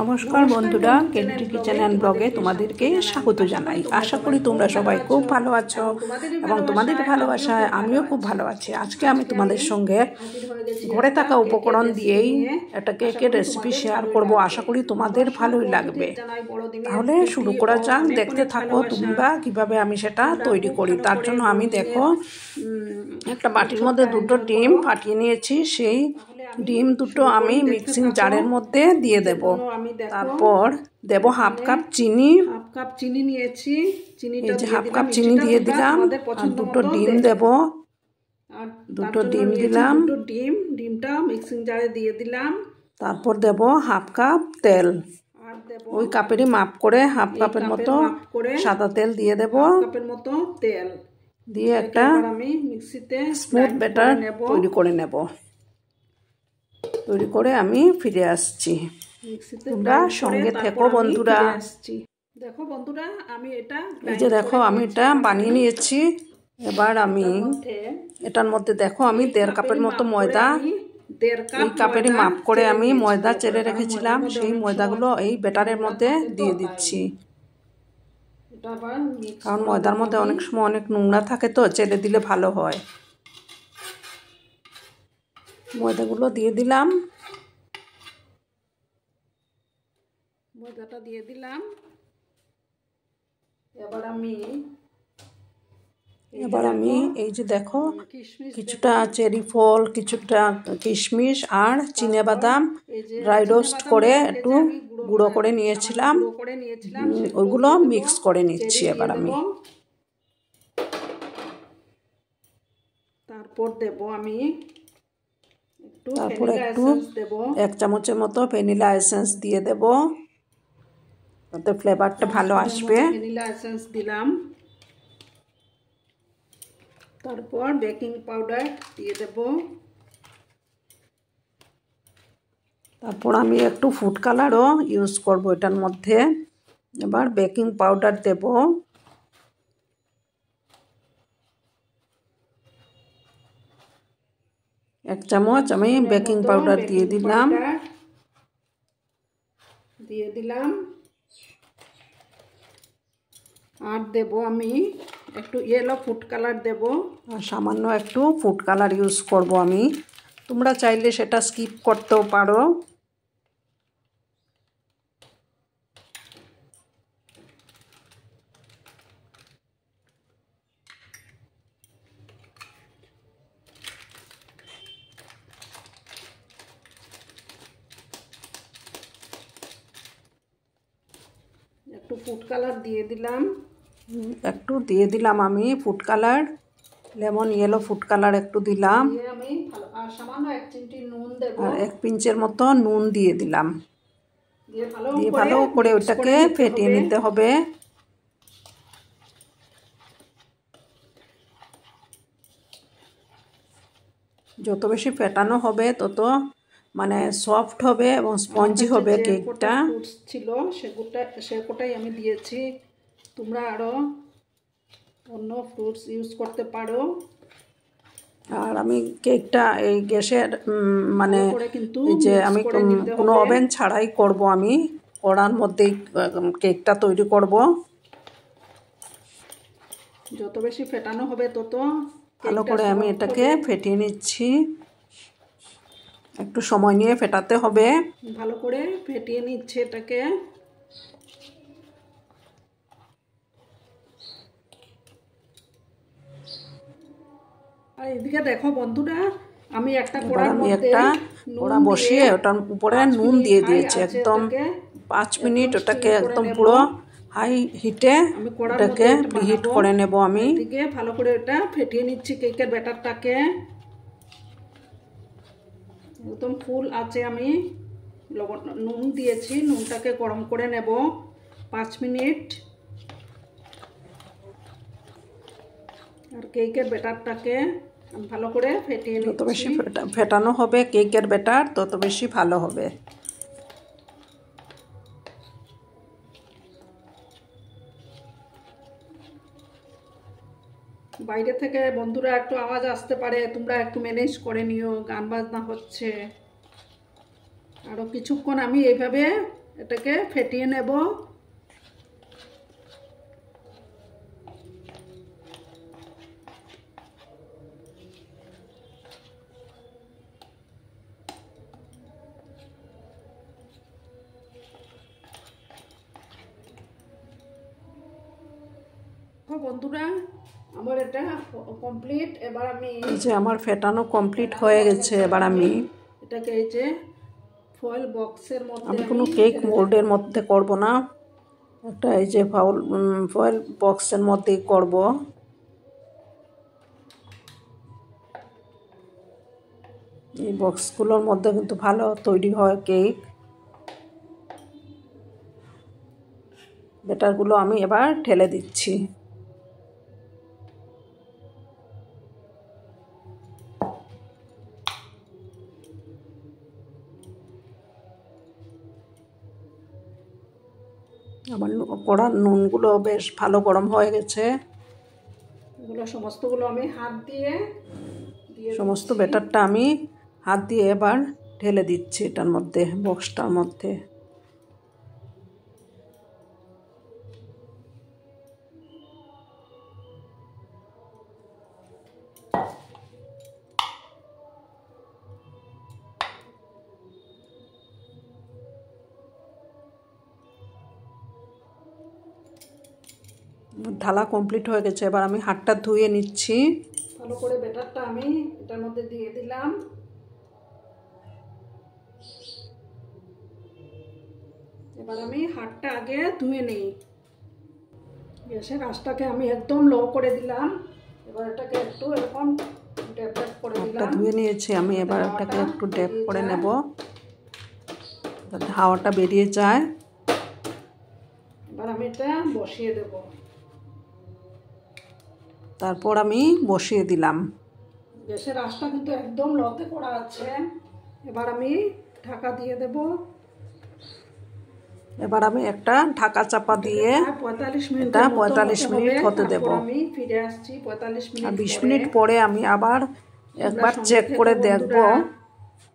নমস্কার বন্ধুরা, কেন্টি kitchen and ব্লগে তোমাদেরকে স্বাগত জানাই। আশা করি তোমরা সবাই খুব ভালো আছো এবং তোমাদের ভালোবাসায় আমিও খুব ভালো আছি। আজকে আমি তোমাদের সঙ্গে ঘরে থাকা উপকরণ দিয়েই একটা কেকের রেসিপি শেয়ার করব। আশা করি তোমাদের ভালোই লাগবে। তাহলে শুরু করা যাক। দেখতে থাকো তোমরা কিভাবে আমি সেটা তৈরি করি। তার জন্য আমি দেখো একটা বাটির মধ্যে দুটো ডিম ফাটিয়ে নিয়েছি। সেই ডিম দুটো আমি মিক্সিং জারের মধ্যে দিয়ে দেব। তারপর দেব হাফ কাপ চিনি নিয়েছি। এই যে হাফ কাপ চিনি দিয়ে দিলাম। আর দুটো ডিম দেব। আর দুটো ডিম দিলাম। ডিমটা মিক্সিং জারে দিয়ে দিলাম। তারপর দেব হাফ কাপ তেল। ওই কাপেরই মাপ করে হাফ কাপের মতো সাদা তেল দিয়ে দেব। কাপের মতো তেল দিয়ে একটা আমি মিক্সিতে স্মুথ ব্যাটার তৈরি করে নেব। তৈরি করে আমি ফিরে আসছি। তোমরা সঙ্গে থেকো বন্ধুরা। দেখো বন্ধুরা, আমি এটা এই যে দেখো আমি এটা বানিয়ে নিয়েছি। এবার আমি এটার মধ্যে দেখো আমি 1.5 কাপের মতো ময়দা, এই কাপেরই মাপ করে আমি ময়দা চেলে রেখেছিলাম। সেই ময়দাগুলো এই ব্যাটারের মধ্যে দিয়ে দিচ্ছি। কারণ ময়দার মধ্যে অনেক সময় অনেক নোংরা থাকে, তো চেলে দিলে ভালো হয়। ময়দাগুলো দিয়ে দিলাম। ময়দাটা দিয়ে দিলাম। এবার আমি এই যে দেখো কিছুটা চেরি ফল, কিছুটা কিশমিশ আর চিনেবাদাম ড্রাই রোস্ট করে একটু গুঁড়ো করে নিয়েছিলাম। ওইগুলো মিক্স করে নিচ্ছি এবার আমি। তারপর দেব আমি একটু 1 চামচের মতো ভ্যানিলা এসেন্স দিয়ে দেব, তাতে ফ্লেভারটা ভালো আসবে। ভ্যানিলা এসেন্স দিলাম। তারপর বেকিং পাউডার দিয়ে দেব। তারপর আমি একটু ফুড কালারও ইউজ করব এটার মধ্যে। এবার বেকিং পাউডার দেব। এক চামচ আমি বেকিং পাউডার দিয়ে দিলাম। আর দেব আমি একটু ইয়েলো ফুড কালার দেব। আর সামান্য একটু ফুড কালার ইউজ করব আমি। তোমরা চাইলে সেটা স্কিপ করতেও পারো। একটু ফুড কালার দিয়ে দিলাম। আমি food colour, lemon yellow food colour একটু দিলাম। আমি সামান্য 1 চিমটি নুন দেব। আর 1 পিঞ্চের মতো নুন দিয়ে দিলাম। দিয়ে ভালো করে ওটাকে ফেটিয়ে নিতে হবে। যত বেশি ফেটানো হবে তত মানে সফট হবে এবং স্পঞ্জি হবে কেকটা। ছিল সেটাই আমি দিয়েছি। তোমরা আরো অন্য ফ্রুটস ইউজ করতে পারো। আর আমি কেকটা এই গ্যাসের মানে যে আমি কোনো ওভেন ছাড়াই করব। আমি কড়ার মধ্যেই কেকটা তৈরি করব। যত বেশি ফেটানো হবে তত ভালো করে আমি এটাকে ফেটিয়ে নিচ্ছি। একটু সময় নিয়ে ফেটাতে হবে। ভালো করে ফেটিয়ে নিচ্ছে এটাকে। আর এদিকে দেখো বন্ধুরা, আমি একটা কড়া বসিয়ে ওটার উপরে নুন দিয়ে দিয়েছি। একদম 5 মিনিট ওটাকে একদম পুরো হাই হিটে ওটাকে প্রিহিট করে নেব আমি। এদিকে ভালো করে এটা ফেটিয়ে নিচ্ছি কেকের ব্যাটারটাকে। একদম ফুল আছে, আমি নুন দিয়েছি। নুনটাকে গরম করে নেব 5 মিনিট। আর কেকের ব্যাটারটাকে ভালো করে ফেটিয়ে নিচ্ছি। যত বেশি ফেটানো হবে কেকের ব্যাটার তত বেশি ভালো হবে। বাইরে থেকে বন্ধুরা একটু আওয়াজ আসতে পারে, তোমরা একটু ম্যানেজ করে নিও। গান বাজনা হচ্ছে। আরও কিছুক্ষণ আমি এইভাবে এটাকে ফেটিয়ে নেব। বন্ধুরা আমার এটা কমপ্লিট। এবার আমি এই যে আমার ফেটানো কমপ্লিট হয়ে গেছে। এবার আমি এটাকে এই যে ফয়েল বক্সের মধ্যে আমি কোনো কেক মোল্ডের মধ্যে করব না, একটা এই যে ফয়েল বক্সের মধ্যেই করব। এই বক্সগুলোর মধ্যে কিন্তু ভালো তৈরি হয় কেক। ব্যাটারগুলো আমি এবার ঢেলে দিচ্ছি। আমার কড়ার নুনগুলো বেশ ভালো গরম হয়ে গেছে। এগুলো সমস্তগুলো আমি হাত দিয়ে সমস্ত ব্যাটারটা আমি হাত দিয়ে এবার ঢেলে দিচ্ছি এটার মধ্যে, বক্সটার মধ্যে। ঢালা কমপ্লিট হয়ে গেছে। এবার আমি হাতটা ধুয়ে নিচ্ছি। ভালো করে ব্যাটারটা আমি এটার মধ্যে দিয়ে দিলাম। এবার আমি হাতটা আগে ধুয়ে নিই। গ্যাসের আঁচটাকে আমি একদম লো করে দিলাম। এবার এটাকে একটু এরকম ড্যাপ ড্যাপ করে দিলাম। ধুয়ে নিয়েছি আমি, এবার এটাকে একটু ড্যাপ করে নেব যাতে হাওয়াটা বেরিয়ে যায়। এবার আমি এটা বসিয়ে দেব। তারপর আমি বসিয়ে দিলাম। গ্যাসের আঁচটা কিন্তু একদম লোতে করা আছে। এবার আমি ঢাকা দিয়ে দেব। এবার আমি একটা ঢাকা চাপা দিয়ে 45 মিনিট হতে দেব। আমি ফিরে আসছি 45 মিনিট। আর 20 মিনিট পরে আমি আবার একবার চেক করে দেখব।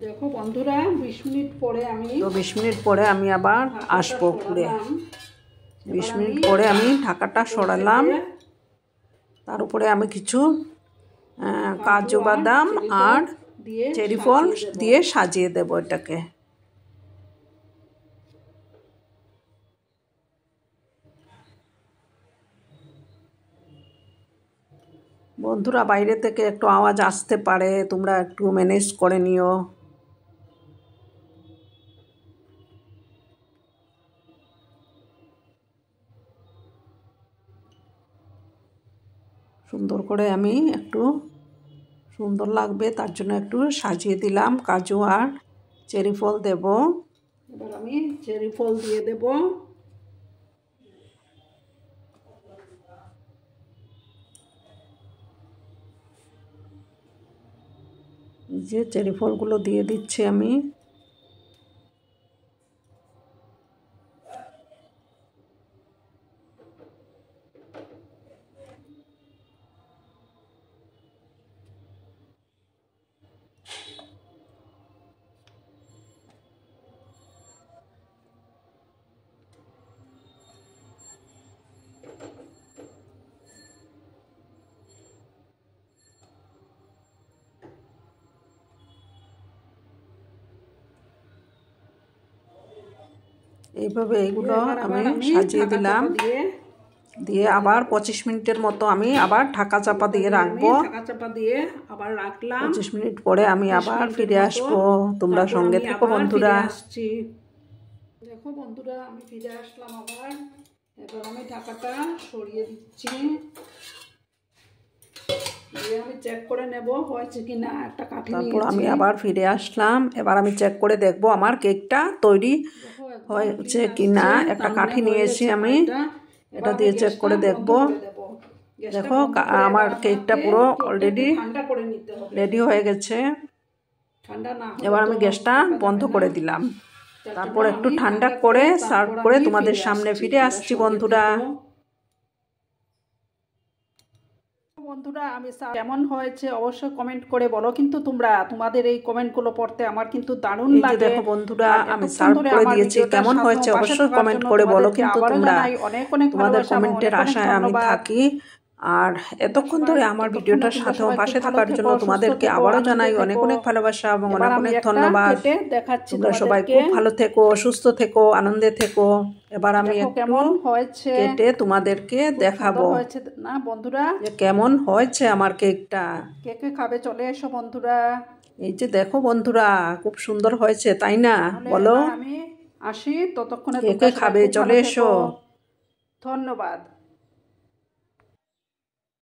দেখো বন্ধুরা 20 মিনিট পরে আমি 20 মিনিট পরে আমি আবার আসবো ঘুরে। 20 মিনিট পরে আমি ঢাকাটা সরালাম। তার উপরে আমি কিছু কাজু বাদাম আর চেরি ফল দিয়ে সাজিয়ে দেব এটাকে। বন্ধুরা বাইরে থেকে একটু আওয়াজ আসতে পারে, তোমরা একটু ম্যানেজ করে নিও। সুন্দর করে আমি একটু সুন্দর লাগবে তার জন্য একটু সাজিয়ে দিলাম, কাজু আর চেরি ফল দেব। এবার আমি চেরি ফল দিয়ে দেব। যে চেরি ফলগুলো দিয়ে দিচ্ছি আমি। এইভাবে এইগুলো আমি সাজিয়ে দিলাম। দিয়ে আবার 25 মিনিটের মতো আমি আবার ঢাকা চাপা দিয়ে রাখবো। ঢাকা চাপা দিয়ে আবার রাখলাম। 25 মিনিট পরে আমি আবার ফিরে আসবো। তোমরা সঙ্গে থেকো বন্ধুরা। দেখো বন্ধুরা আমি ফিরে আসলাম আবার। এবার আমি ঢাকাটা সরিয়ে দিচ্ছি। আমি চেক করে নেব হয়েছে কিনা। একটা কাঠি তারপর আমি আবার ফিরে আসলাম। এবার আমি চেক করে দেখব আমার কেকটা তৈরি হয়েছে কিনা। একটা কাঠি নিয়েছি আমি, এটা দিয়ে চেক করে দেখব। দেখো আমার কেকটা পুরো অলরেডি রেডি হয়ে গেছে। এবার আমি গ্যাসটা বন্ধ করে দিলাম। তারপর একটু ঠান্ডা করে সার্ভ করে তোমাদের সামনে ফিরে আসছি বন্ধুরা। বন্ধুরা আমি কেমন হয়েছে অবশ্যই কমেন্ট করে বলো কিন্তু তোমরা তোমাদের এই কমেন্টগুলো পড়তে আমার কিন্তু দারুণ লাগে। দেখো বন্ধুরা আমি সার্ভ করে দিয়েছি, কেমন হয়েছে অবশ্যই কমেন্ট করে বলো কিন্তু তোমরা। অনেক অনেক তোমাদের কমেন্টের আশায় আমি থাকি। আর এতক্ষণ ধরে আমার ভিডিওটার সাথেও পাশে থাকার জন্য তোমাদেরকে আবারও জানাই অনেক অনেক ভালোবাসা এবং অনেক অনেক ধন্যবাদ। তোমরা সবাই খুব ভালো থেকো, সুস্থ থেকো, আনন্দে থেকো। এবার আমি কেমন হয়েছে কেটে তোমাদেরকে দেখাবো না বন্ধুরা, কেমন হয়েছে আমার কেকটা। কে কে খাবে চলে এসো বন্ধুরা। এই যে দেখো বন্ধুরা খুব সুন্দর হয়েছে তাই না, বলো। আমি আসি, ততক্ষণে কে কে খাবে চলে এসো। ধন্যবাদ।